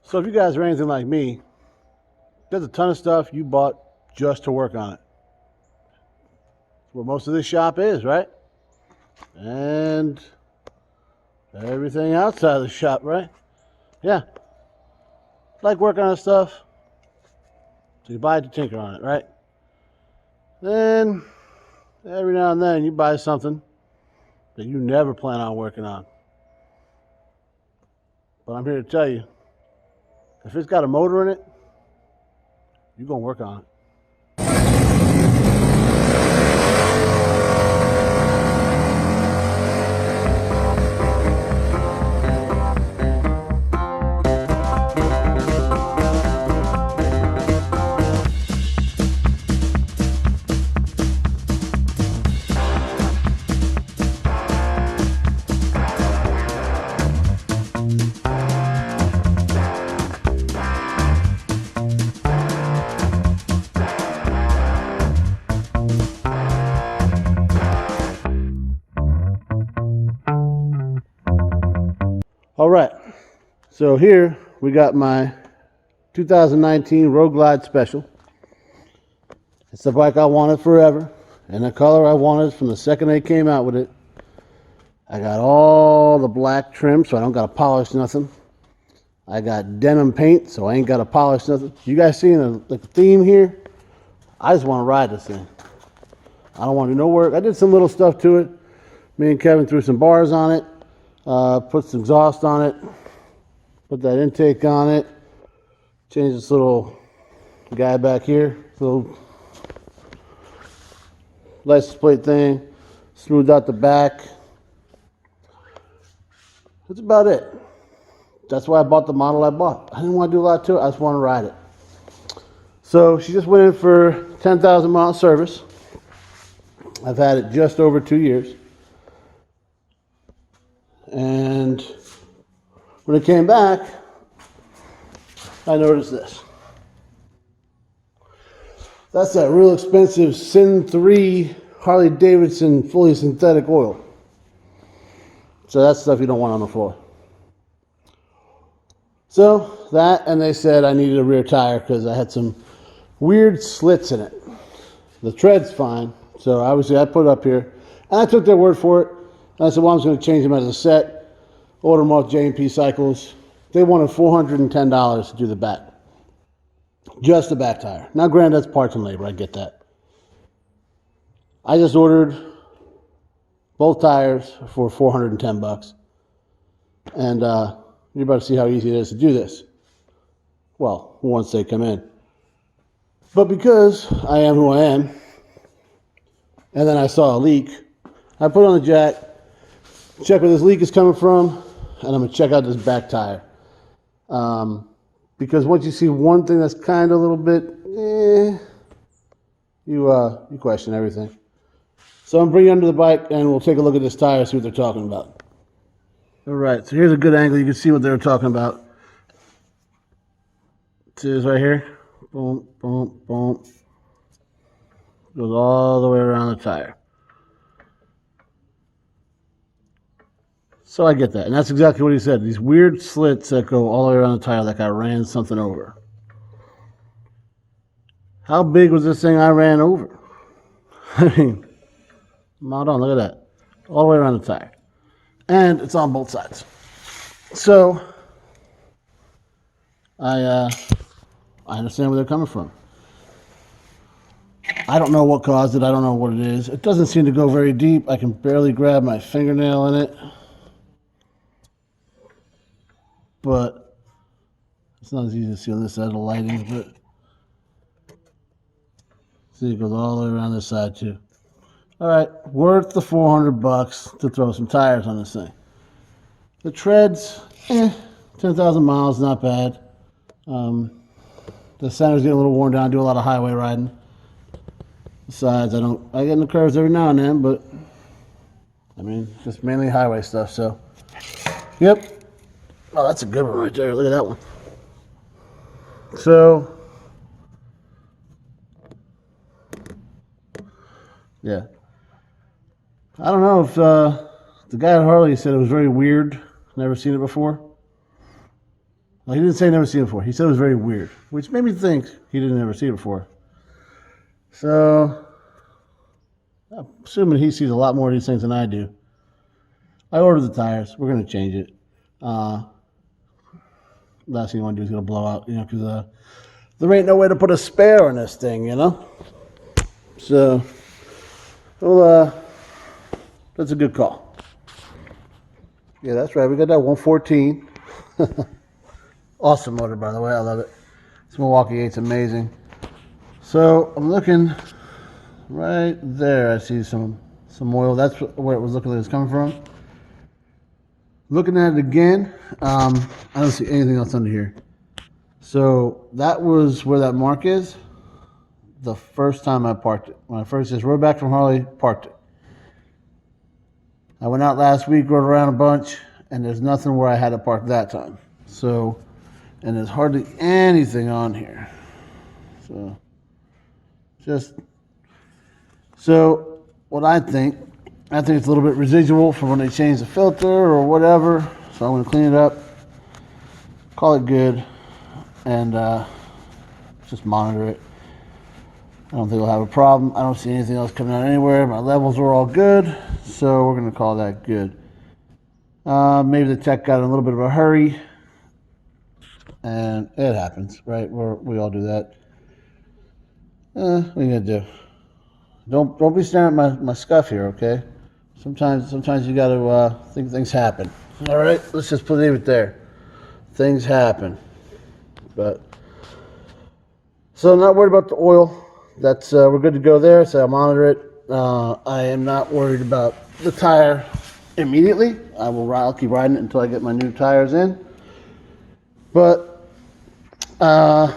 So if you guys are anything like me, there's a ton of stuff you bought just to work on it. That's what most of this shop is, right? And everything outside of the shop, right? Yeah. Like working on stuff. So you buy it to tinker on it, right? Then every now and then you buy something that you never plan on working on. But I'm here to tell you, if it's got a motor in it, you're going to work on it. All right, so here we got my 2019 Roadglide Special. It's the bike I wanted forever, and the color I wanted from the second they came out with it. I got all the black trim, so I don't got to polish nothing. I got denim paint, so I ain't got to polish nothing. You guys seeing the theme here? I just want to ride this thing. I don't want to do no work. I did some little stuff to it. Me and Kevin threw some bars on it. Put some exhaust on it, put that intake on it, change this little guy back here, little license plate thing, smoothed out the back. That's about it. That's why I bought the model I bought. I didn't want to do a lot to it, I just want to ride it. So she just went in for 10,000 mile service. I've had it just over 2 years. And when it came back, I noticed this. That's that real expensive Sin 3 Harley Davidson fully synthetic oil. So that's stuff you don't want on the floor. So that, and they said I needed a rear tire because I had some weird slits in it. The tread's fine, so obviously I put it up here. And I took their word for it. And I said, well, I'm just going to change them as a set, order them off J&P Cycles. They wanted $410 to do the back. Just the back tire. Now, granted, that's parts and labor. I get that. I just ordered both tires for $410. And you're about to see how easy it is to do this. Well, once they come in. But because I am who I am, and then I saw a leak, I put on the jack, check where this leak is coming from, and I'm going to check out this back tire. Because once you see one thing that's kind of a little bit, you question everything. So I'm going to bring you under the bike, and we'll take a look at this tire, see what they're talking about. All right, so here's a good angle. You can see what they were talking about. See this right here? Boom, boom, boom. Goes all the way around the tire. So I get that. And that's exactly what he said. These weird slits that go all the way around the tire like I ran something over. How big was this thing I ran over? I mean, hold on, look at that. All the way around the tire. And it's on both sides. So I understand where they're coming from. I don't know what caused it. I don't know what it is. It doesn't seem to go very deep. I can barely grab my fingernail in it. But it's not as easy to see on this side of the lighting, but see, it goes all the way around this side too. All right, worth the $400 to throw some tires on this thing. The treads, 10,000 miles, not bad. The center's getting a little worn down. I do a lot of highway riding. Besides, I get in the curves every now and then, but I mean, just mainly highway stuff. So, yep. Oh, that's a good one right there. Look at that one. So, yeah. I don't know if the guy at Harley said it was very weird. Never seen it before. Well, he didn't say never seen it before. He said it was very weird, which made me think he didn't ever see it before. So, I'm assuming he sees a lot more of these things than I do. I ordered the tires. We're going to change it. Last thing you want to do is going to blow out, because there ain't no way to put a spare on this thing, So, well, that's a good call. Yeah, that's right. We got that 114. Awesome motor, by the way. I love it. This Milwaukee 8's amazing. So I'm looking right there. I see some oil. That's where it was looking like it's coming from. Looking at it again, I don't see anything else under here. So that was where that mark is. The first time I parked it. When I first just rode back from Harley, parked it. I went out last week, rode around a bunch, and there's nothing where I had to park that time. So, and there's hardly anything on here. So what I think it's a little bit residual from when they changed the filter or whatever. So I'm going to clean it up, call it good, and just monitor it. I don't think we'll have a problem. I don't see anything else coming out anywhere. My levels are all good, so we're going to call that good. Maybe the tech got in a little bit of a hurry, and it happens, right? We all do that. What are you going to do? Don't be staring at my scuff here, okay? Sometimes you got to think things happen. All right, let's just leave it there. Things happen, but so I'm not worried about the oil. That's we're good to go there. So I'll monitor it. I am not worried about the tire immediately. I'll keep riding it until I get my new tires in. But I'm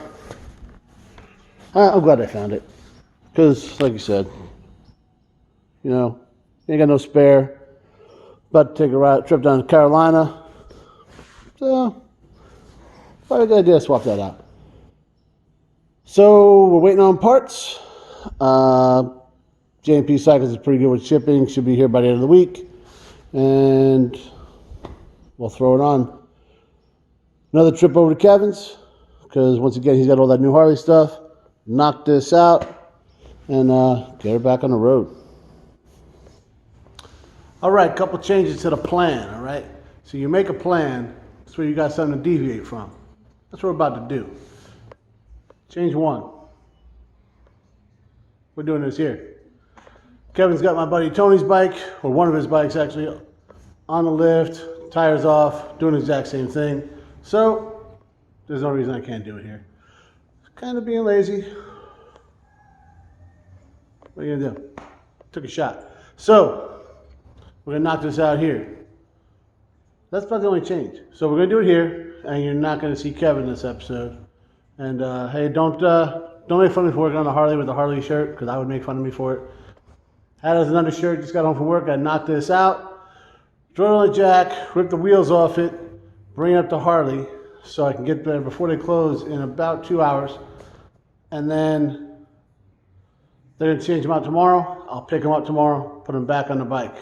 glad I found it because, like you said, you ain't got no spare. About to take a trip down to Carolina. So, probably a good idea to swap that out. So, we're waiting on parts. J&P Cycles is pretty good with shipping. Should be here by the end of the week. And we'll throw it on. Another trip over to Kevin's. Because, once again, he's got all that new Harley stuff. Knock this out. And get her back on the road. All right, couple changes to the plan, all right? So you make a plan, that's where you got something to deviate from. That's what we're about to do. Change one. We're doing this here. Kevin's got my buddy Tony's bike, or one of his bikes actually, on the lift, tires off, doing the exact same thing. So, there's no reason I can't do it here. Kind of being lazy. What are you gonna do? Took a shot. So, we're going to knock this out here. That's about the only change. So we're going to do it here, and you're not going to see Kevin this episode. And hey, don't make fun of me for working on the Harley with the Harley shirt, because I would make fun of me for it. Had it as an undershirt, just got home from work, I knocked this out, throw it on the jack, rip the wheels off it, bring it up to Harley, so I can get there before they close in about 2 hours. And then they're going to change them out tomorrow. I'll pick them up tomorrow, put them back on the bike.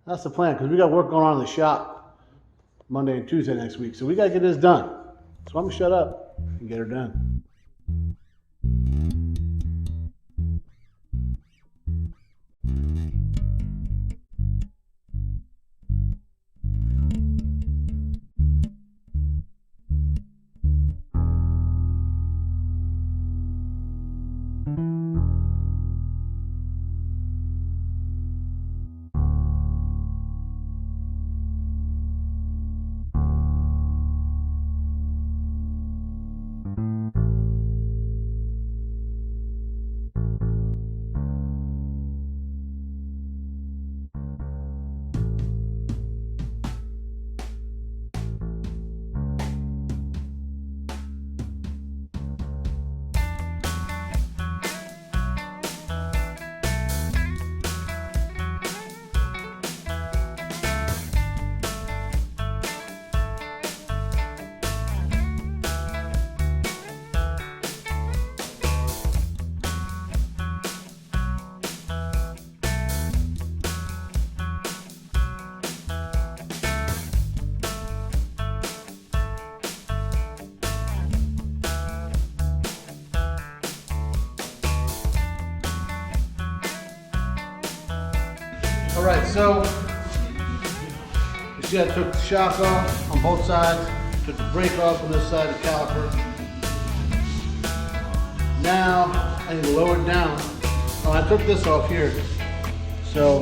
That's the plan, because we got work going on in the shop Monday and Tuesday next week. So we got to get this done. So I'm going to shut up and get her done. All right, so you see I took the shock off on both sides, took the brake off on this side of the caliper. Now I need to lower it down. Oh, I took this off here. So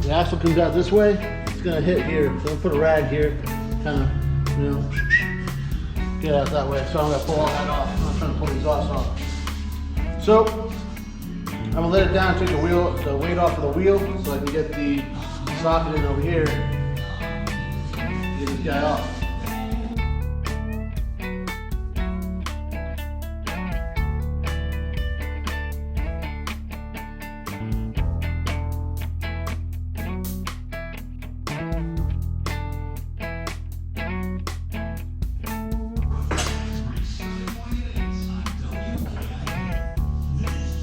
the axle comes out this way, it's gonna hit here. So I'll put a rag here, kind of, you know, get out that way. So I'm gonna pull all that off. I'm not trying to pull the exhaust off. So I'm gonna let it down, take the weight off of the wheel so I can get the socket in over here, get this guy off.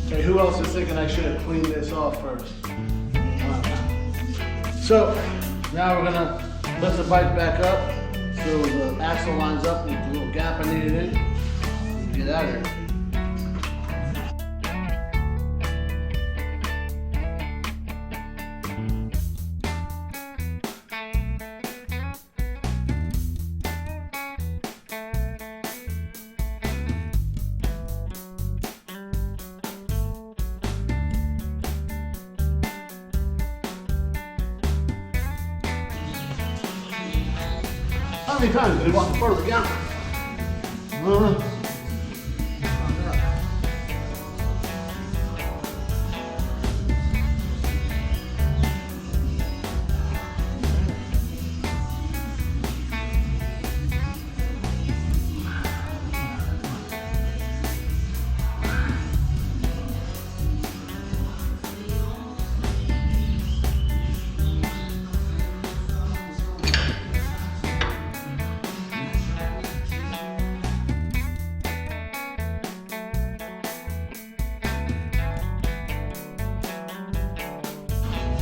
Okay, who else is thinking I should have cleaned this off first? So now we're gonna lift the bike back up so the axle lines up with the little gap I needed in. Get out of here. How many times did he walk in front of the camera?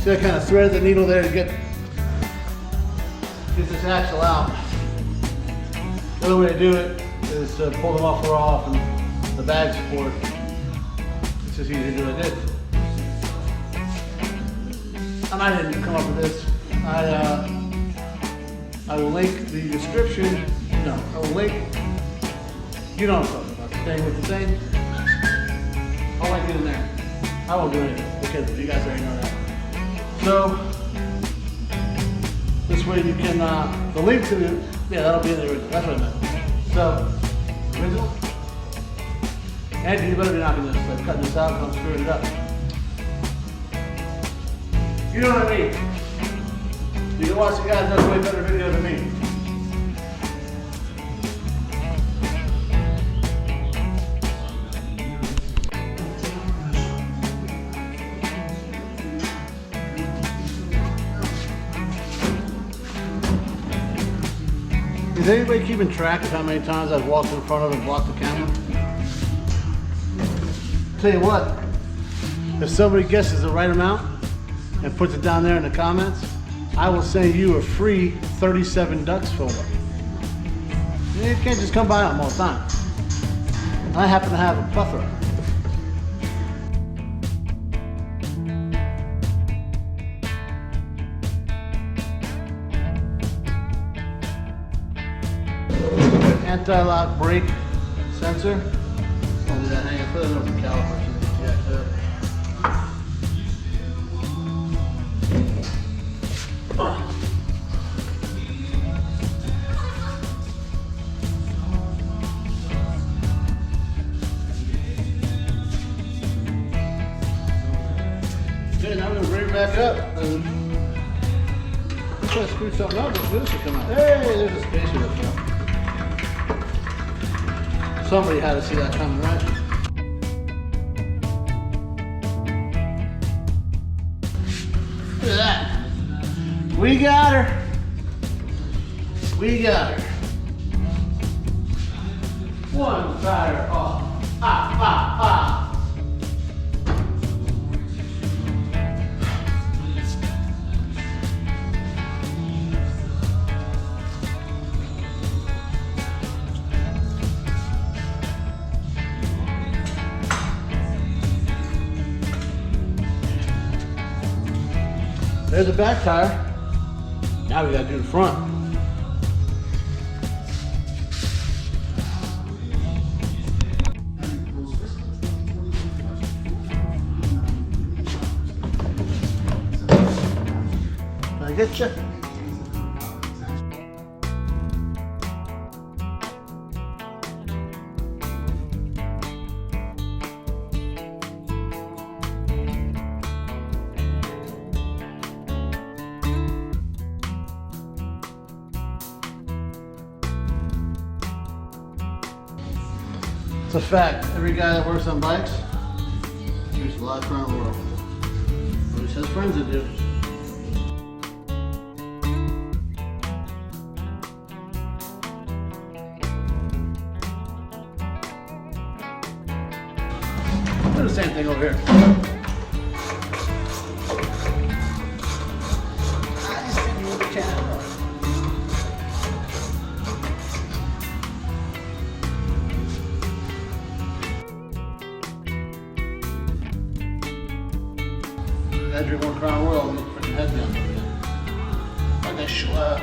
So I kind of thread the needle there to get this axle out. The other way to do it is to pull the muffler off and the bag support. It's just easy to do like this. And I didn't come up with this. I will link the description. No, I will link. You know what I'm talking about. The thing with the thing. I'll link it in there. I won't do anything because you guys already know that. So this way you can, the link to the, yeah, that'll be in the original. That's what I meant. So, original. Andy, you better be knocking this, like cutting this out and I'm screwing it up. You know what I mean? You can watch the guy that does a way better video than me. Is anybody keeping track of how many times I've walked in front of and blocked the camera? Tell you what, if somebody guesses the right amount and puts it down there in the comments, I will send you a free 37 ducks photo. You can't just come by them all the time. I happen to have a plethora. Anti-lock brake sensor. I'll do that hanging. Put it over the caliper so you can jack it up. Okay, now I'm going to bring it back up and try to screw something up. This will come out. Hey, there's a spacer up there. Somebody had to see that coming, right? Look at that. We got her. We got her. One tire off. Ah, ah, ah. There's the back tire. Now we gotta do the front. Can I get you? It's a fact. Every guy that works on bikes uses a lot around the world. At least has friends that do. Do the same thing over here. I just didn't move the camera. As you're going around the world, look freaking head down. Like a schlub.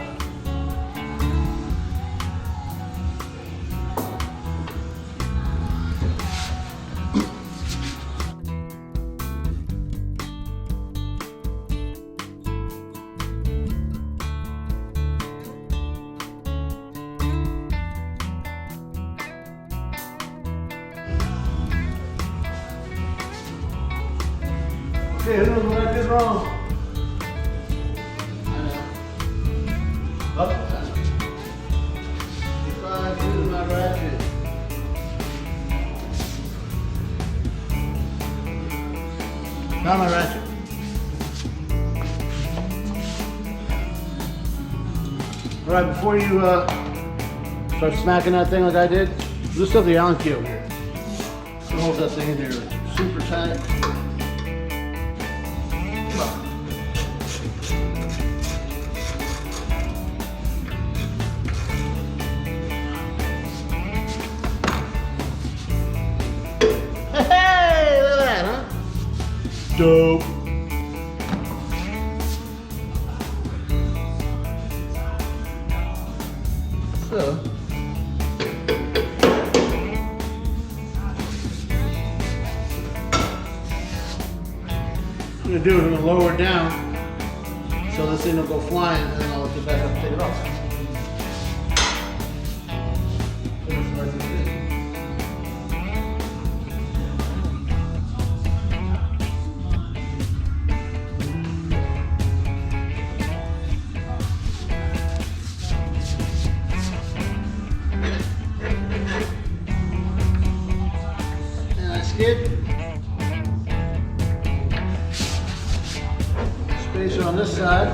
Okay, who knows what I did wrong? I know. Up. If I use my ratchet. Not my ratchet. Alright, before you start smacking that thing like I did, just have the Allen key over here. So hold that thing in here super tight. Dope. So, what I'm gonna do is I'm gonna lower it down so this thing will go flying, and then I'll lift it back up and take it off. Skid. Spacer on this side.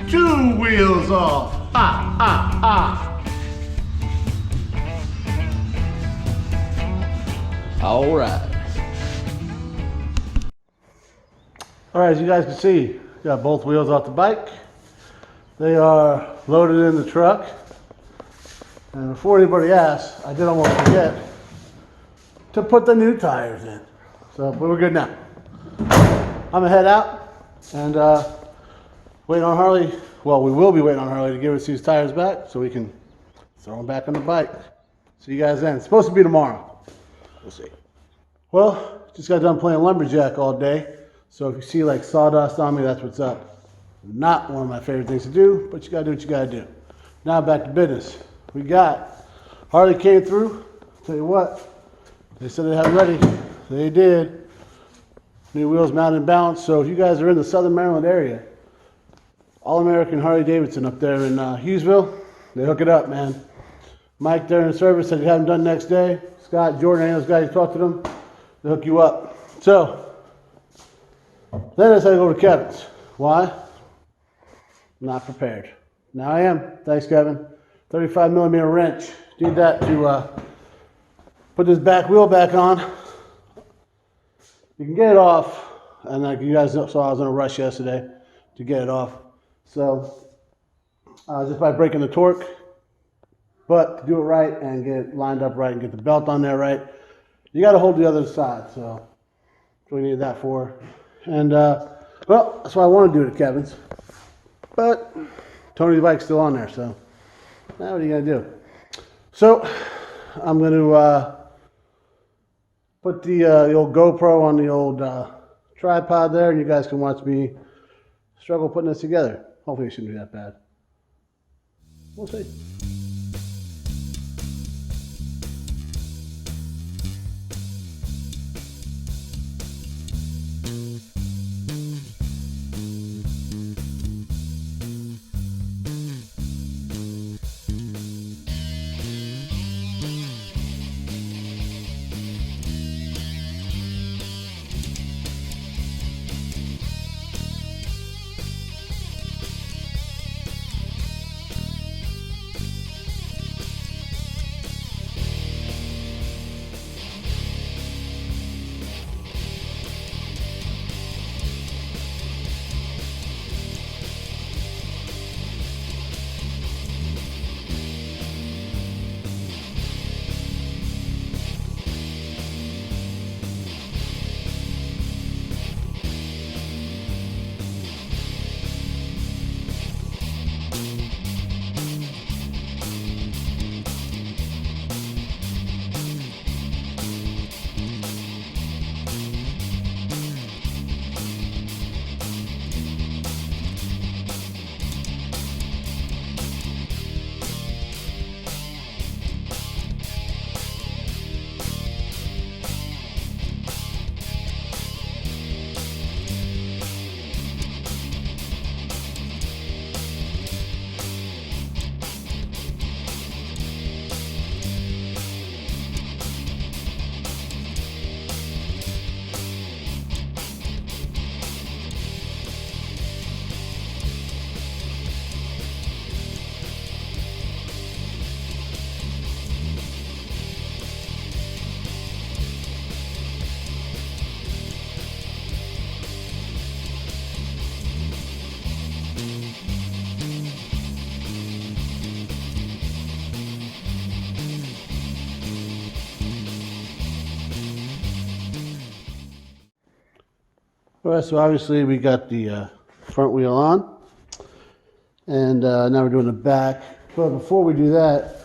Two wheels off. Ha, ha, ha. All right. All right, as you guys can see, got both wheels off the bike. They are loaded in the truck. And before anybody asks, I did almost forget to put the new tires in. So, but we're good now. I'm gonna head out and wait on Harley. Well, we will be waiting on Harley to give us these tires back so we can throw them back on the bike. See you guys then. It's supposed to be tomorrow. We'll see. Well, just got done playing lumberjack all day. So if you see like sawdust on me, that's what's up. Not one of my favorite things to do, but you gotta do what you gotta do. Now back to business. We got Harley came through. Tell you what, they said they had them ready. They did. New wheels mounted and balanced. So if you guys are in the Southern Maryland area, All-American Harley Davidson up there in Hughesville, they hook it up, man. Mike during the service said you have them done next day. Scott, Jordan, any of those guys, you talk to them, they hook you up. So then I decided to go to Kevin's. Why? Not prepared. Now I am. Thanks, Kevin. 35 millimeter wrench. Need that to put this back wheel back on. You can get it off, and like you guys saw, I was in a rush yesterday to get it off. So just by breaking the torque, but to do it right and get it lined up right and get the belt on there right, you got to hold the other side. So that's what we needed that for. And well, that's why I want to do it at Kevin's. But Tony's bike's still on there, so now what are you gonna do? So I'm gonna put the old GoPro on the old tripod there, and you guys can watch me struggle putting this together. Hopefully it shouldn't be that bad. We'll see. All right, so obviously we got the front wheel on, and now we're doing the back. But before we do that,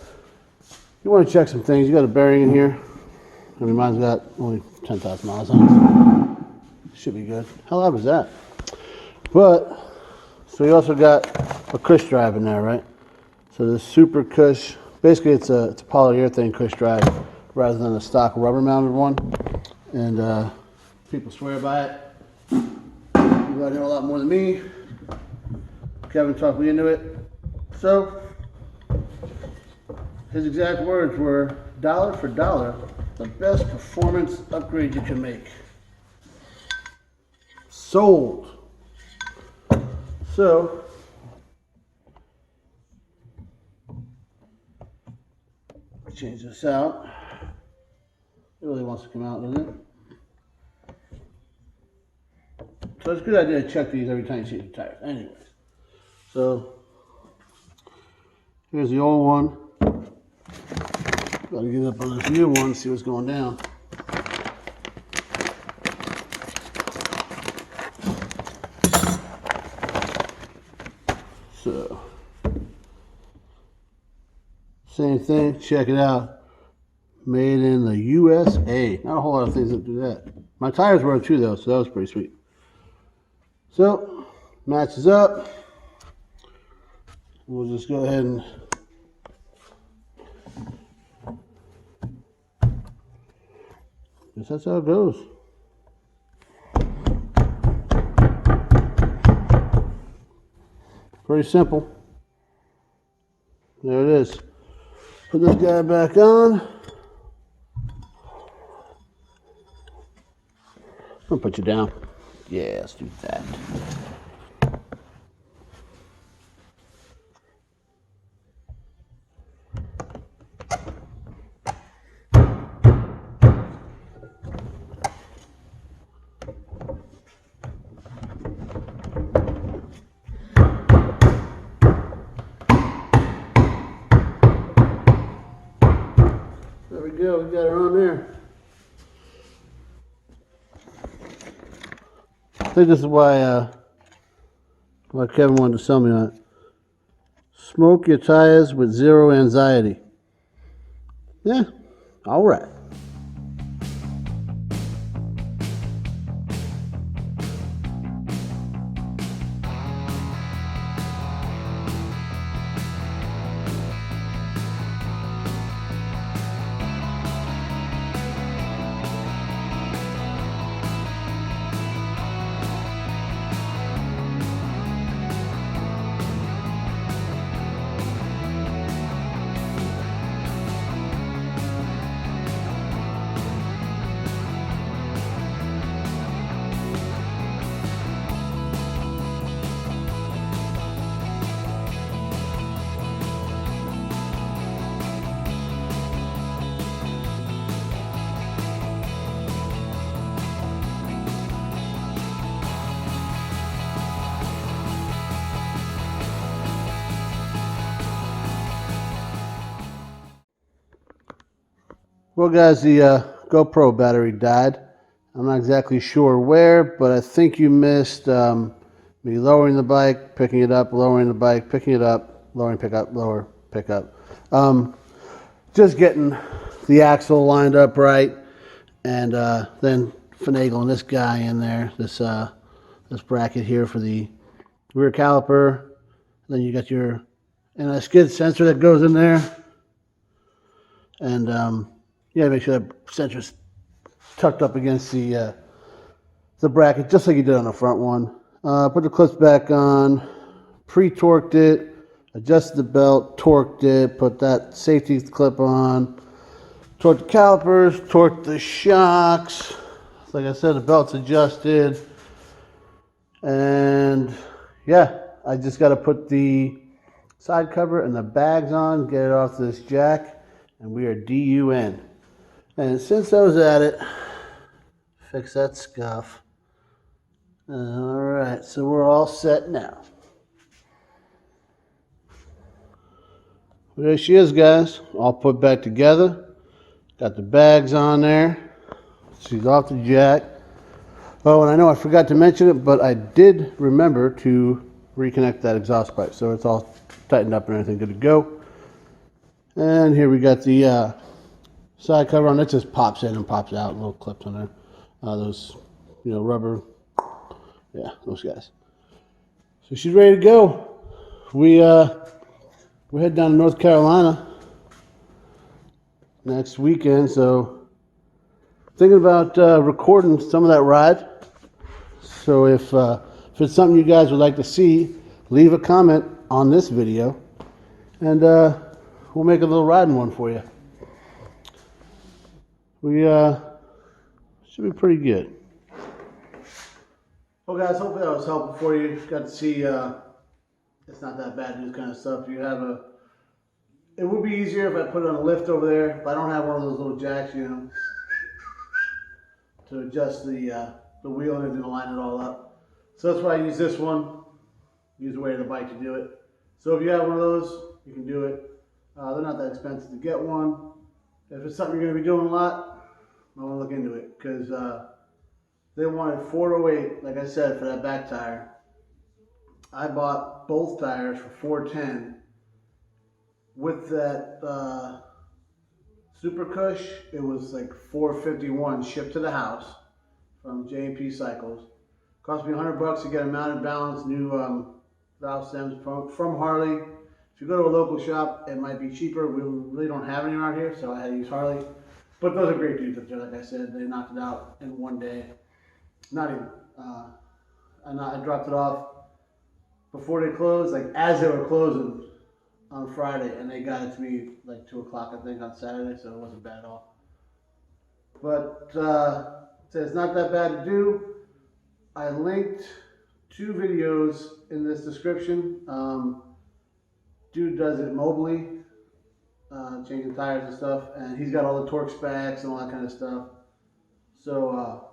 you want to check some things. You got a bearing in here. I mean, mine's got only 10,000 miles on it. Should be good. How loud was that? But, so you also got a cush drive in there, right? So this super cush, basically it's a polyurethane cush drive rather than a stock rubber mounted one. And people swear by it. You know a lot more than me. Kevin talked me into it. So, his exact words were, dollar for dollar, the best performance upgrade you can make. Sold. So, change this out. It really wants to come out, doesn't it? So it's a good idea to check these every time you see the tires. Anyways, so here's the old one. Got to get up on this new one, see what's going down. So, same thing, check it out. Made in the USA. Not a whole lot of things that do that. My tires were too though, so that was pretty sweet. So, matches up. We'll just go ahead and Guess that's how it goes. Pretty simple. There it is. Put this guy back on. I'm gonna put you down. Yeah, let's do that. There we go, we got her on there. I think this is why Kevin wanted to sell me on it. Smoke your tires with zero anxiety. Yeah, all right. Well, guys, the GoPro battery died. I'm not exactly sure where, but I think you missed me lowering the bike, picking it up, lowering the bike, picking it up, lowering, pick up, lower, pick up. Just getting the axle lined up right, and then finagling this guy in there, this bracket here for the rear caliper. Then you got your anti-skid sensor that goes in there, and yeah, make sure that sensor's tucked up against the bracket, just like you did on the front one. Put the clips back on, pre-torqued it, adjusted the belt, torqued it, put that safety clip on, torqued the calipers, torqued the shocks. Like I said, the belt's adjusted. And yeah, I just got to put the side cover and the bags on, get it off this jack, and we are DUN. And since I was at it, fix that scuff. All right, so we're all set now. There she is, guys, all put back together. Got the bags on there. She's off the jack. Oh, and I know I forgot to mention it, but I did remember to reconnect that exhaust pipe. So it's all tightened up and everything good to go. And here we got the side cover on. It just pops in and pops out, little clips on there. Those, rubber. Yeah, those guys. So she's ready to go. We're heading down to North Carolina next weekend, so thinking about recording some of that ride. So if it's something you guys would like to see, leave a comment on this video, and we'll make a little riding one for you. We should be pretty good. Well, guys, hopefully that was helpful for you. Got to see it's not that bad, this kind of stuff. It would be easier if I put it on a lift over there, but I don't have one of those little jacks, to adjust the wheel and everything to line it all up. So that's why I use this one. Use the weight of the bike to do it. So if you have one of those, you can do it. They're not that expensive to get one. If it's something you're going to be doing a lot, I want to look into it, because they wanted 408, like I said, for that back tire. I bought both tires for 410. With that Super Cush, it was like 451 shipped to the house from J&P Cycles. Cost me $100 to get a mounted balance, new valve stems from Harley. If you go to a local shop, it might be cheaper. We really don't have any around here, so I had to use Harley. But those are great dudes up there. Like I said, they knocked it out in one day. Not even. I dropped it off before they closed, like as they were closing on Friday, and they got it to me like 2 o'clock, I think, on Saturday, so it wasn't bad at all. But it's not that bad to do. I linked 2 videos in this description. Dude does it mobily, changing tires and stuff, and he's got all the torque specs and all that kind of stuff. So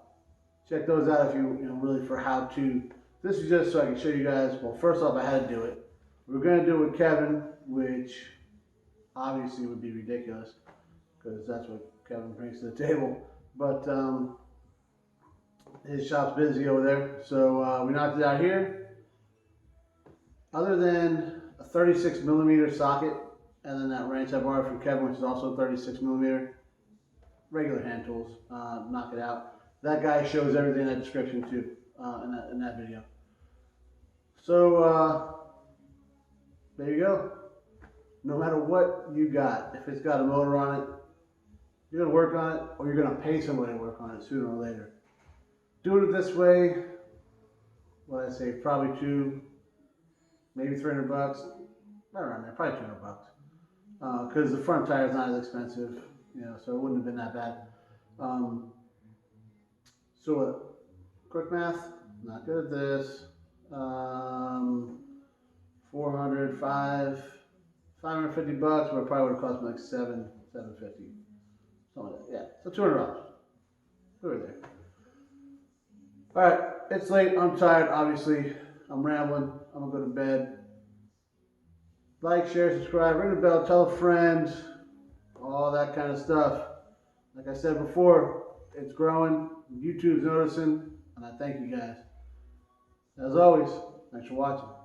check those out if you really for how to. This is just so I can show you guys. Well, first off, I had to do it. We're going to do it with Kevin, which obviously would be ridiculous because that's what Kevin brings to the table. But his shop's busy over there, so we knocked it out here. Other than a 36 millimeter socket, and then that wrench I borrowed from Kevin, which is also 36 millimeter, regular hand tools, knock it out. That guy shows everything in that description too, in that video. So there you go. No matter what you got, if it's got a motor on it, you're gonna work on it, or you're gonna pay somebody to work on it sooner or later. Doing it this way, what I say, probably maybe $300, right around there, probably $200, because the front tire is not as expensive, so it wouldn't have been that bad. So quick math, not good at this. 550 bucks, but it probably would have cost me like $750, something like that. Yeah, so $200. Over there. All right, it's late. I'm tired. Obviously, I'm rambling. I'm gonna go to bed. Like, share, subscribe, ring the bell, tell a friend, all that kind of stuff. Like I said before, it's growing. YouTube's noticing, and I thank you guys. As always, thanks for watching.